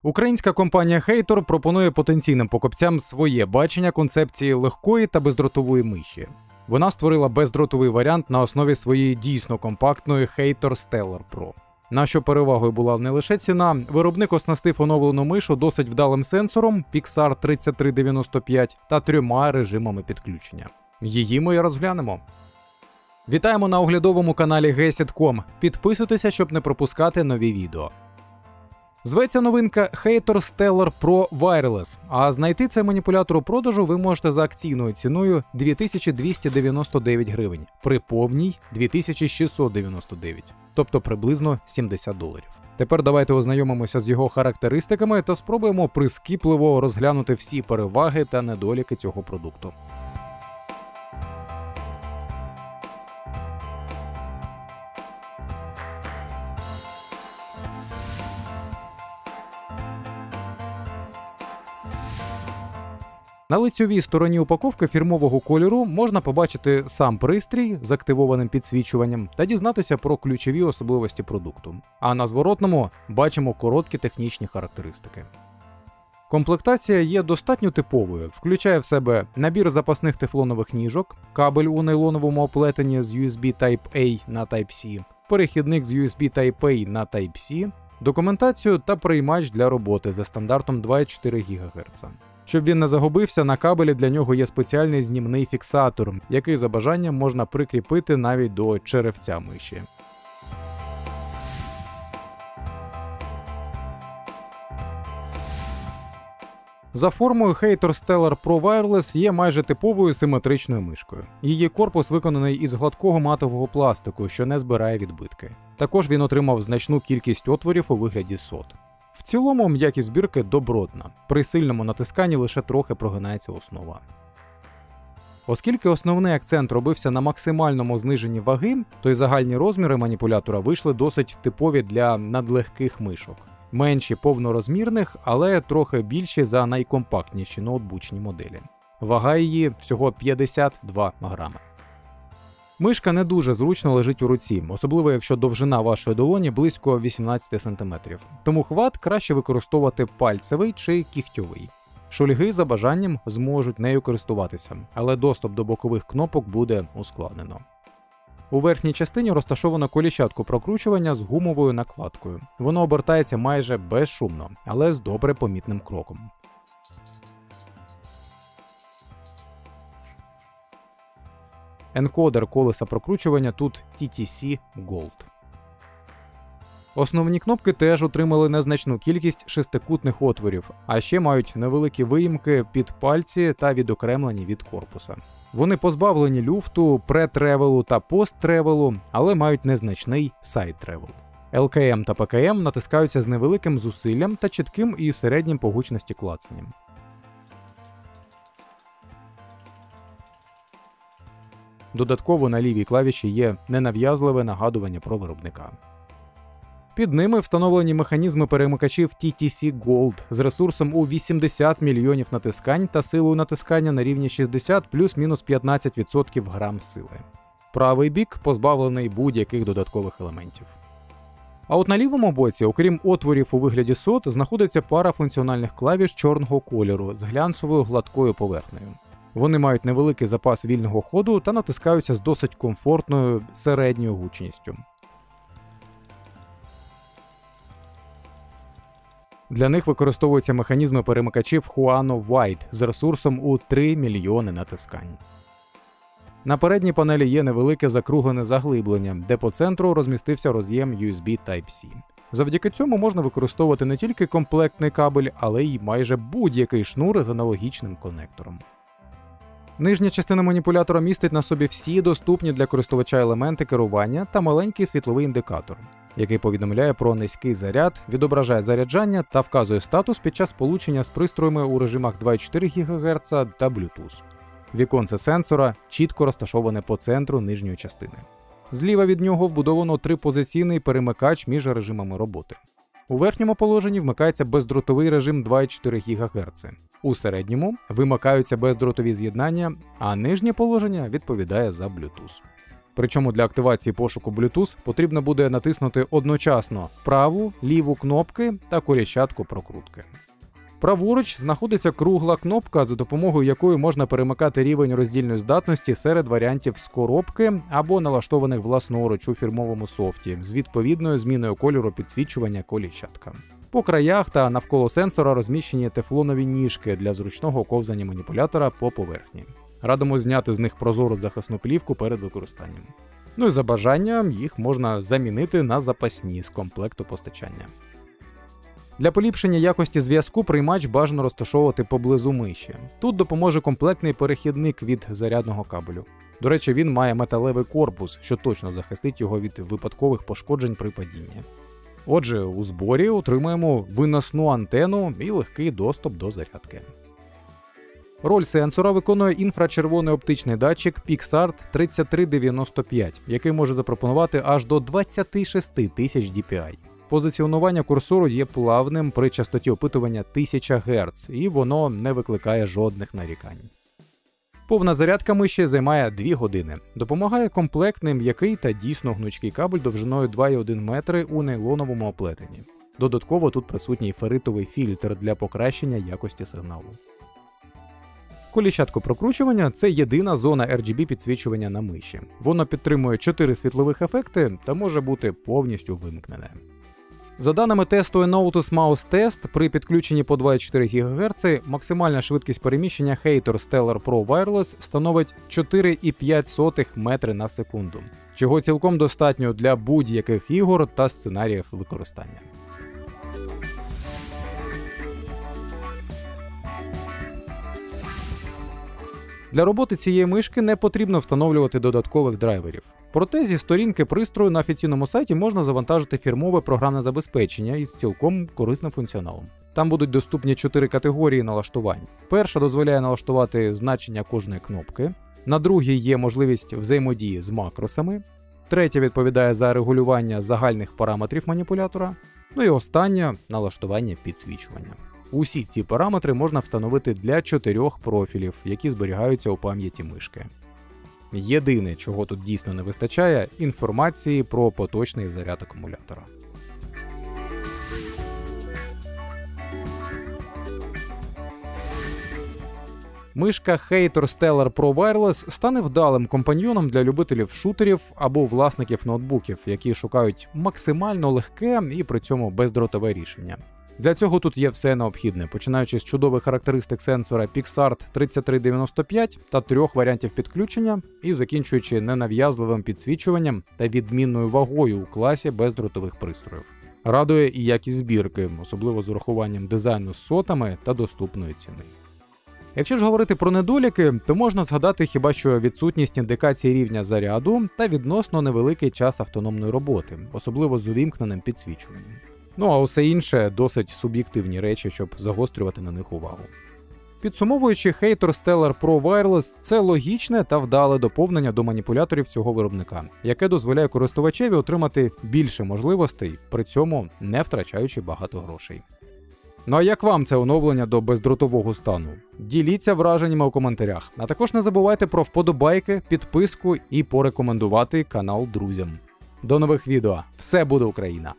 Українська компанія Hator пропонує потенційним покупцям своє бачення концепції легкої та бездротової миші. Вона створила бездротовий варіант на основі своєї дійсно компактної Hator Stellar Pro. На що перевагою була не лише ціна, виробник оснастив оновлену мишу досить вдалим сенсором Pixar 3395 та 3 режимами підключення. Її ми і розглянемо. Вітаємо на оглядовому каналі Gesit.com. Підписуйтеся, щоб не пропускати нові відео. Зветься новинка Hator Stellar Pro Wireless, а знайти цей маніпулятор у продажу ви можете за акційною ціною 2299 гривень, при повній 2699, тобто приблизно $70. Тепер давайте ознайомимося з його характеристиками та спробуємо прискіпливо розглянути всі переваги та недоліки цього продукту. На лицьовій стороні упаковки фірмового кольору можна побачити сам пристрій з активованим підсвічуванням та дізнатися про ключові особливості продукту. А на зворотному бачимо короткі технічні характеристики. Комплектація є достатньо типовою, включає в себе набір запасних тефлонових ніжок, кабель у нейлоновому оплетенні з USB Type-A на Type-C, перехідник з USB Type-A на Type-C, документацію та приймач для роботи за стандартом 2,4 ГГц. Щоб він не загубився, на кабелі для нього є спеціальний знімний фіксатор, який за бажанням можна прикріпити навіть до черевця миші. За формою Hator Stellar Pro Wireless є майже типовою симетричною мишкою. Її корпус виконаний із гладкого матового пластику, що не збирає відбитки. Також він отримав значну кількість отворів у вигляді сот. В цілому м'якість збірки добротна, при сильному натисканні лише трохи прогинається основа. Оскільки основний акцент робився на максимальному зниженні ваги, то й загальні розміри маніпулятора вийшли досить типові для надлегких мишок. Менші повнорозмірних, але трохи більші за найкомпактніші ноутбучні моделі. Вага її всього 52 грами. Мишка не дуже зручно лежить у руці, особливо якщо довжина вашої долоні близько 18 см. Тому хват краще використовувати пальцевий чи кігтьовий. Шульги за бажанням зможуть нею користуватися, але доступ до бокових кнопок буде ускладнено. У верхній частині розташовано коліщатку прокручування з гумовою накладкою. Воно обертається майже безшумно, але з добре помітним кроком. Енкодер колеса прокручування тут TTC Gold. Основні кнопки теж отримали незначну кількість шестикутних отворів, а ще мають невеликі виїмки під пальці та відокремлені від корпуса. Вони позбавлені люфту, пре-тревелу та пост-тревелу, але мають незначний сайд-тревел. ЛКМ та ПКМ натискаються з невеликим зусиллям та чітким і середнім по гучності клацанням. Додатково на лівій клавіші є ненав'язливе нагадування про виробника. Під ними встановлені механізми перемикачів TTC Gold з ресурсом у 80 мільйонів натискань та силою натискання на рівні 60 плюс-мінус 15% грам сили. Правий бік позбавлений будь-яких додаткових елементів. А от на лівому боці, окрім отворів у вигляді сот, знаходиться пара функціональних клавіш чорного кольору з глянцевою гладкою поверхнею. Вони мають невеликий запас вільного ходу та натискаються з досить комфортною середньою гучністю. Для них використовуються механізми перемикачів Huano Wide з ресурсом у 3 мільйони натискань. На передній панелі є невелике закруглене заглиблення, де по центру розмістився роз'єм USB Type-C. Завдяки цьому можна використовувати не тільки комплектний кабель, але й майже будь-який шнур з аналогічним конектором. Нижня частина маніпулятора містить на собі всі доступні для користувача елементи керування та маленький світловий індикатор, який повідомляє про низький заряд, відображає заряджання та вказує статус під час сполучення з пристроями у режимах 2,4 ГГц та Bluetooth. Віконце сенсора чітко розташоване по центру нижньої частини. Зліва від нього вбудовано трипозиційний перемикач між режимами роботи. У верхньому положенні вмикається бездротовий режим 2,4 ГГц. У середньому вимикаються бездротові з'єднання, а нижнє положення відповідає за Bluetooth. Причому для активації пошуку Bluetooth потрібно буде натиснути одночасно праву, ліву кнопки та коліщатку прокрутки. Праворуч знаходиться кругла кнопка, за допомогою якої можна перемикати рівень роздільної здатності серед варіантів з коробки або налаштованих власноруч у фірмовому софті з відповідною зміною кольору підсвічування коліщатка. По краях та навколо сенсора розміщені тефлонові ніжки для зручного ковзання маніпулятора по поверхні. Радимо зняти з них прозору захисну плівку перед використанням. Ну і за бажанням їх можна замінити на запасні з комплекту постачання. Для поліпшення якості зв'язку приймач бажано розташовувати поблизу миші. Тут допоможе комплектний перехідник від зарядного кабелю. До речі, він має металевий корпус, що точно захистить його від випадкових пошкоджень при падінні. Отже, у зборі отримаємо виносну антенну і легкий доступ до зарядки. Роль сенсора виконує інфрачервоний оптичний датчик PixArt 3395, який може запропонувати аж до 26 тисяч DPI. Позиціонування курсору є плавним при частоті опитування 1000 Гц, і воно не викликає жодних нарікань. Повна зарядка миші займає 2 години. Допомагає комплектний м'який та дійсно гнучкий кабель довжиною 2,1 метри у нейлоновому оплетенні. Додатково тут присутній ферритовий фільтр для покращення якості сигналу. Коліщатко прокручування – це єдина зона RGB підсвічування на миші. Воно підтримує 4 світлових ефекти та може бути повністю вимкнене. За даними тесту Nautilus Mouse Test, при підключенні по 24 ГГц максимальна швидкість переміщення Hator Stellar Pro Wireless становить 4,5 метри на секунду, чого цілком достатньо для будь-яких ігор та сценаріїв використання. Для роботи цієї мишки не потрібно встановлювати додаткових драйверів. Проте зі сторінки пристрою на офіційному сайті можна завантажити фірмове програмне забезпечення із цілком корисним функціоналом. Там будуть доступні 4 категорії налаштувань. Перша дозволяє налаштувати значення кожної кнопки, на другій є можливість взаємодії з макросами, третя відповідає за регулювання загальних параметрів маніпулятора, ну і остання – налаштування підсвічування. Усі ці параметри можна встановити для 4 профілів, які зберігаються у пам'яті мишки. Єдине, чого тут дійсно не вистачає – інформації про поточний заряд акумулятора. Мишка Hator Stellar Pro Wireless стане вдалим компаньйоном для любителів шутерів або власників ноутбуків, які шукають максимально легке і при цьому бездротове рішення. Для цього тут є все необхідне, починаючи з чудових характеристик сенсора PixArt 3395 та 3 варіантів підключення і закінчуючи ненав'язливим підсвічуванням та відмінною вагою у класі бездротових пристроїв. Радує і якість збірки, особливо з урахуванням дизайну з сотами та доступної ціни. Якщо ж говорити про недоліки, то можна згадати хіба що відсутність індикації рівня заряду та відносно невеликий час автономної роботи, особливо з увімкненим підсвічуванням. Ну а усе інше досить суб'єктивні речі, щоб загострювати на них увагу. Підсумовуючи, Hator Stellar Pro Wireless – це логічне та вдале доповнення до маніпуляторів цього виробника, яке дозволяє користувачеві отримати більше можливостей, при цьому не втрачаючи багато грошей. Ну а як вам це оновлення до бездротового стану? Діліться враженнями у коментарях, а також не забувайте про вподобайки, підписку і порекомендувати канал друзям. До нових відео! Все буде Україна!